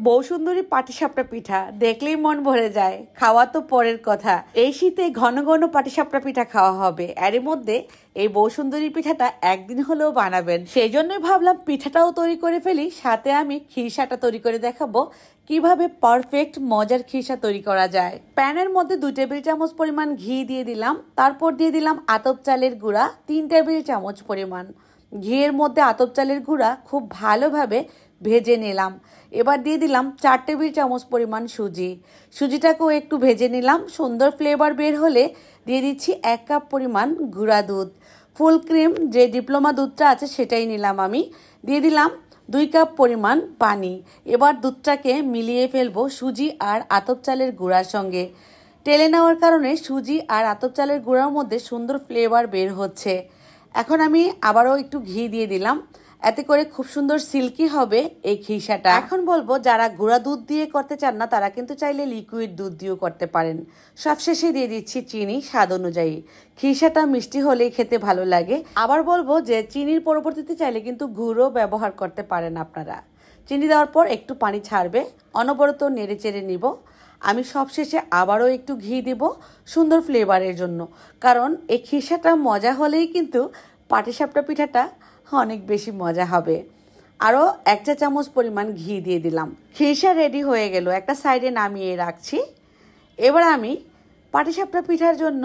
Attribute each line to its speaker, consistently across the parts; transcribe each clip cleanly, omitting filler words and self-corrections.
Speaker 1: বউ সুন্দরী পাটিসাপটা পিঠা দেখলেই মন ভরে যায়। খাওয়া তো পরের কথা, এই শীতে ঘন ঘন পাটিসাপটা পিঠা খাওয়া হবে। এর মধ্যে এই বউ সুন্দরী পিঠাটা একদিন হলেও বানাবেন। সেই জন্যই ভাবলাম পিঠাটাও তৈরি করে ফেলি, সাথে আমি খিরসাটা তৈরি করে দেখাবো কিভাবে পারফেক্ট মজার খিরসা তৈরি করা যায়। প্যানের মধ্যে 2 টেবিল চামচ পরিমাণ ঘি দিয়ে দিলাম, তারপর দিয়ে দিলাম আতপ চালের গুঁড়া 3 টেবিল চামচ পরিমাণ। ঘিয়ের মধ্যে আতপ চালের গুঁড়া খুব ভালোভাবে ভেজে নিলাম। এবার দিয়ে দিলাম 4 টেবিল চামচ পরিমাণ সুজি। সুজিটাকেও একটু ভেজে নিলাম। সুন্দর ফ্লেভার বের হলে দিয়ে দিচ্ছি 1 কাপ পরিমাণ গুঁড়া দুধ। ফুল ক্রিম যে ডিপ্লোমা দুধটা আছে সেটাই নিলাম আমি। দিয়ে দিলাম 2 কাপ পরিমাণ পানি। এবার দুধটাকে মিলিয়ে ফেলবো সুজি আর আতপ চালের গুঁড়ার সঙ্গে। টেলে নেওয়ার কারণে সুজি আর আতপ চালের গুঁড়ার মধ্যে সুন্দর ফ্লেভার বের হচ্ছে। এখন আমি আবারও একটু ঘি দিয়ে দিলাম, এতে করে খুব সুন্দর সিল্কি হবে এই খিরসাটা। এখন বলবো যারা গুঁড়া দুধ দিয়ে করতে চান না তারা কিন্তু চাইলে লিকুইড দুধ দিয়েও করতে পারেন। সবশেষে দিয়ে দিচ্ছি চিনি স্বাদ অনুযায়ী। খিরসাটা মিষ্টি হলেই খেতে ভালো লাগে। আবার বলবো যে চিনির পরবর্তীতে চাইলে কিন্তু গুঁড়ো ব্যবহার করতে পারেন আপনারা। চিনি দেওয়ার পর একটু পানি ছাড়বে, অনবরত নেড়ে চেড়ে নিব। আমি সবশেষে আবারও একটু ঘি দিব সুন্দর ফ্লেভারের জন্য, কারণ এই খিরসাটা মজা হলেই কিন্তু পাটিসাপটা পিঠাটা অনেক বেশি মজা হবে। আরও 1 চা চামচ পরিমাণ ঘি দিয়ে দিলাম। খিরসা রেডি হয়ে গেল, একটা সাইডে নামিয়ে রাখছি। এবার আমি পাটিসাপটা পিঠার জন্য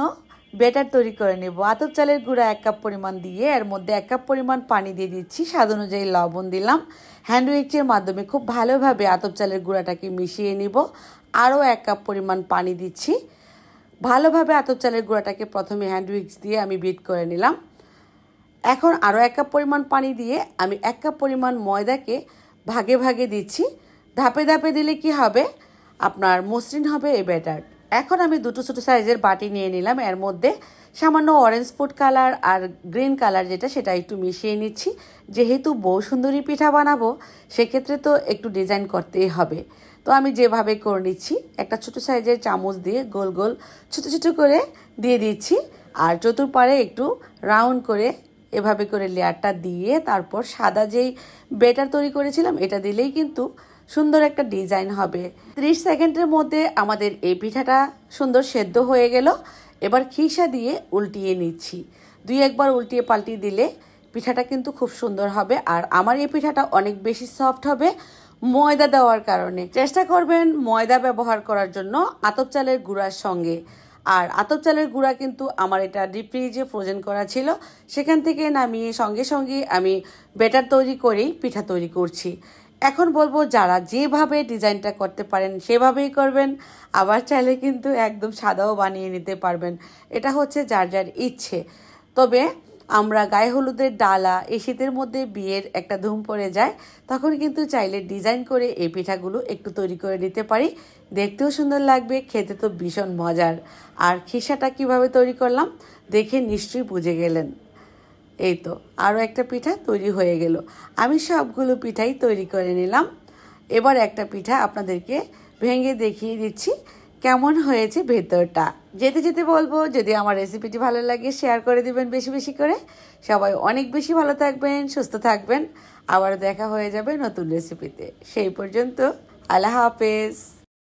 Speaker 1: ব্যাটার তৈরি করে নেব। আতপ চালের গুঁড়া 1 কাপ পরিমাণ দিয়ে এর মধ্যে 1 কাপ পরিমাণ পানি দিয়ে দিচ্ছি, স্বাদ অনুযায়ী লবণ দিলাম। হ্যান্ড উইক্সের মাধ্যমে খুব ভালোভাবে আতপ চালের গুঁড়াটাকে মিশিয়ে নিব। আরও 1 কাপ পরিমাণ পানি দিচ্ছি। ভালোভাবে আতপ চালের গুঁড়াটাকে প্রথমে হ্যান্ড উইক্স দিয়ে আমি বিট করে নিলাম। এখন আরও 1 কাপ পরিমাণ পানি দিয়ে আমি 1 কাপ পরিমাণ ময়দাকে ভাগে ভাগে দিচ্ছি। ধাপে ধাপে দিলে কি হবে, আপনার মসৃণ হবে এই ব্যাটার। এখন আমি 2 ছোটো সাইজের বাটি নিয়ে নিলাম। এর মধ্যে সামান্য অরেঞ্জ ফুড কালার আর গ্রিন কালার সেটা একটু মিশিয়ে নিচ্ছি। যেহেতু বউ সুন্দরী পিঠা বানাবো সেক্ষেত্রে তো একটু ডিজাইন করতেই হবে। তো আমি যেভাবে করে নিচ্ছি, একটা ছোটো সাইজের চামচ দিয়ে গোল গোল ছোটো ছোটো করে দিয়ে দিচ্ছি। আর চতুর্পাড়ে একটু রাউন্ড করে এভাবে করে লেয়ারটা দিয়ে তারপর সাদা যেই ব্যাটার তৈরি করেছিলাম এটা দিলেই কিন্তু সুন্দর একটা ডিজাইন হবে। 30 সেকেন্ডের মধ্যে আমাদের এই পিঠাটা সুন্দর সেদ্ধ হয়ে গেল। এবার খিরসা দিয়ে উল্টিয়ে নিচ্ছি। 2-1 বার উল্টিয়ে পাল্টিয়ে দিলে পিঠাটা কিন্তু খুব সুন্দর হবে। আর আমার এই পিঠাটা অনেক বেশি সফট হবে ময়দা দেওয়ার কারণে। চেষ্টা করবেন ময়দা ব্যবহার করার জন্য আতপ চালের গুঁড়ার সঙ্গে। আর আতপ চালের গুঁড়া কিন্তু আমার এটা ডিপ ফ্রিজে ফ্রোজেন করা ছিল, সেখান থেকে নামিয়ে সঙ্গে সঙ্গে আমি ব্যাটার তৈরি করেই পিঠা তৈরি করছি। এখন বলবো যারা যেভাবে ডিজাইনটা করতে পারেন সেভাবেই করবেন। আবার চাইলে কিন্তু একদম সাদাও বানিয়ে নিতে পারবেন, এটা হচ্ছে যার যার ইচ্ছে। তবে আমরা গায়ে হলুদের ডালা এই শীতের মধ্যে বিয়ের একটা ধুম পড়ে যায়, তখন কিন্তু চাইলে ডিজাইন করে এই পিঠাগুলো একটু তৈরি করে নিতে পারি। দেখতেও সুন্দর লাগবে, খেতে তো ভীষণ মজার। আর খিরসাটা কিভাবে তৈরি করলাম দেখে নিশ্চয়ই বুঝে গেলেন। এই তো আরও একটা পিঠা তৈরি হয়ে গেল। আমি সবগুলো পিঠাই তৈরি করে নিলাম। এবার একটা পিঠা আপনাদেরকে ভেঙে দেখিয়ে দিচ্ছি কেমন হয়েছে ভেতরটা। যেতে যেতে বলবো যদি আমার রেসিপিটি ভালো লাগে শেয়ার করে দিবেন বেশি বেশি করে। সবাই অনেক বেশি ভালো থাকবেন, সুস্থ থাকবেন। আবার দেখা হয়ে যাবে নতুন রেসিপিতে। সেই পর্যন্ত আল্লাহ হাফেজ।